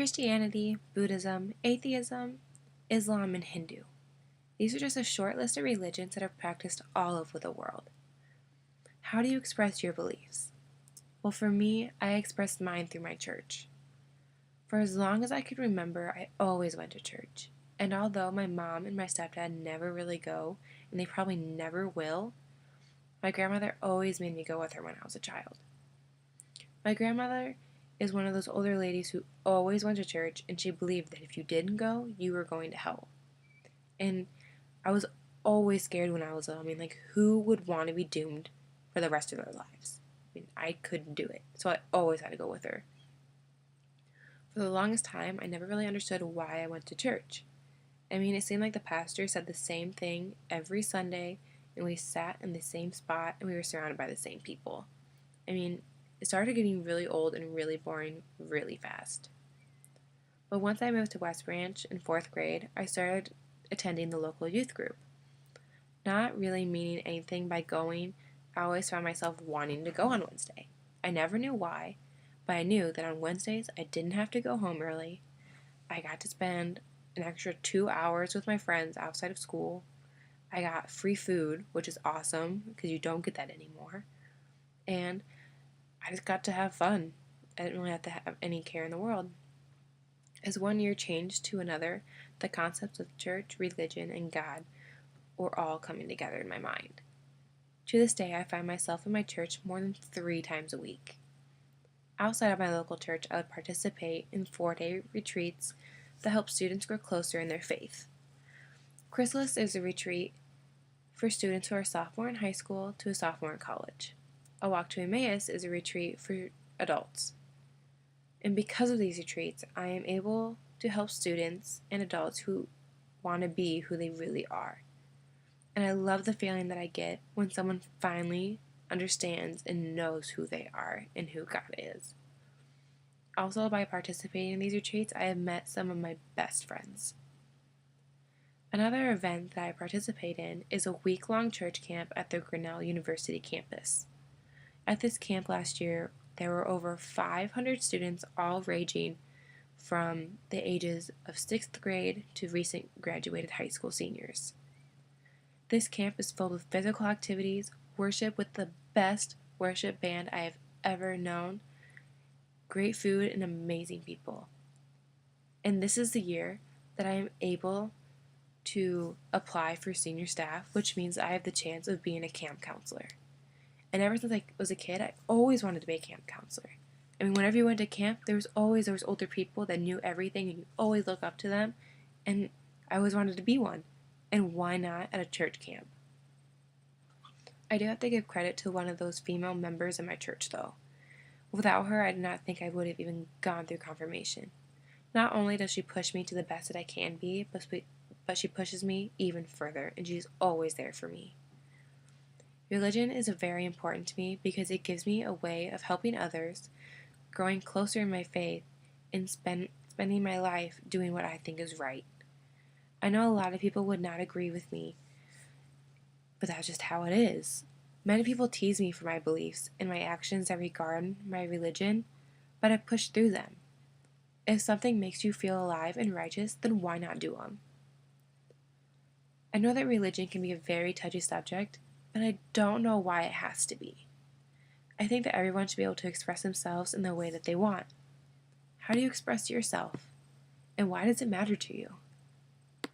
Christianity, Buddhism, atheism, Islam, and Hindu. These are just a short list of religions that are practiced all over the world. How do you express your beliefs? Well, for me, I expressed mine through my church. For as long as I could remember, I always went to church. And although my mom and my stepdad never really go, and they probably never will, my grandmother always made me go with her when I was a child. My grandmother is one of those older ladies who always went to church, and she believed that if you didn't go, you were going to hell. And I was always scared when I was little. Who would want to be doomed for the rest of their lives? I couldn't do it, so I always had to go with her. For the longest time, I never really understood why I went to church. It seemed like the pastor said the same thing every Sunday, and we sat in the same spot, and we were surrounded by the same people. It started getting really old and really boring really fast. But once I moved to West Branch in 4th grade, I started attending the local youth group. Not really meaning anything by going, I always found myself wanting to go on Wednesday. I never knew why, but I knew that on Wednesdays I didn't have to go home early. I got to spend an extra 2 hours with my friends outside of school. I got free food, which is awesome because you don't get that anymore. And I just got to have fun. I didn't really have to have any care in the world. As one year changed to another, the concepts of church, religion, and God were all coming together in my mind. To this day, I find myself in my church more than 3 times a week. Outside of my local church, I would participate in 4-day retreats that help students grow closer in their faith. Chrysalis is a retreat for students who are a sophomore in high school to a sophomore in college. A Walk to Emmaus is a retreat for adults. And because of these retreats, I am able to help students and adults who want to be who they really are. And I love the feeling that I get when someone finally understands and knows who they are and who God is. Also, by participating in these retreats, I have met some of my best friends. Another event that I participate in is a week-long church camp at the Grinnell University campus. At this camp last year, there were over 500 students, all ranging from the ages of 6th grade to recent graduated high school seniors. This camp is filled with physical activities, worship with the best worship band I have ever known, great food, and amazing people. And this is the year that I am able to apply for senior staff, which means I have the chance of being a camp counselor. And ever since I was a kid, I always wanted to be a camp counselor. Whenever you went to camp, there was always those older people that knew everything, and you always look up to them. And I always wanted to be one. And why not at a church camp? I do have to give credit to one of those female members in my church, though. Without her, I do not think I would have even gone through confirmation. Not only does she push me to the best that I can be, but she pushes me even further, and she's always there for me. Religion is very important to me because it gives me a way of helping others, growing closer in my faith, and spending my life doing what I think is right. I know a lot of people would not agree with me, but that's just how it is. Many people tease me for my beliefs and my actions that regard my religion, but I push through them. If something makes you feel alive and righteous, then why not do them? I know that religion can be a very touchy subject, but I don't know why it has to be. I think that everyone should be able to express themselves in the way that they want. How do you express yourself? And why does it matter to you?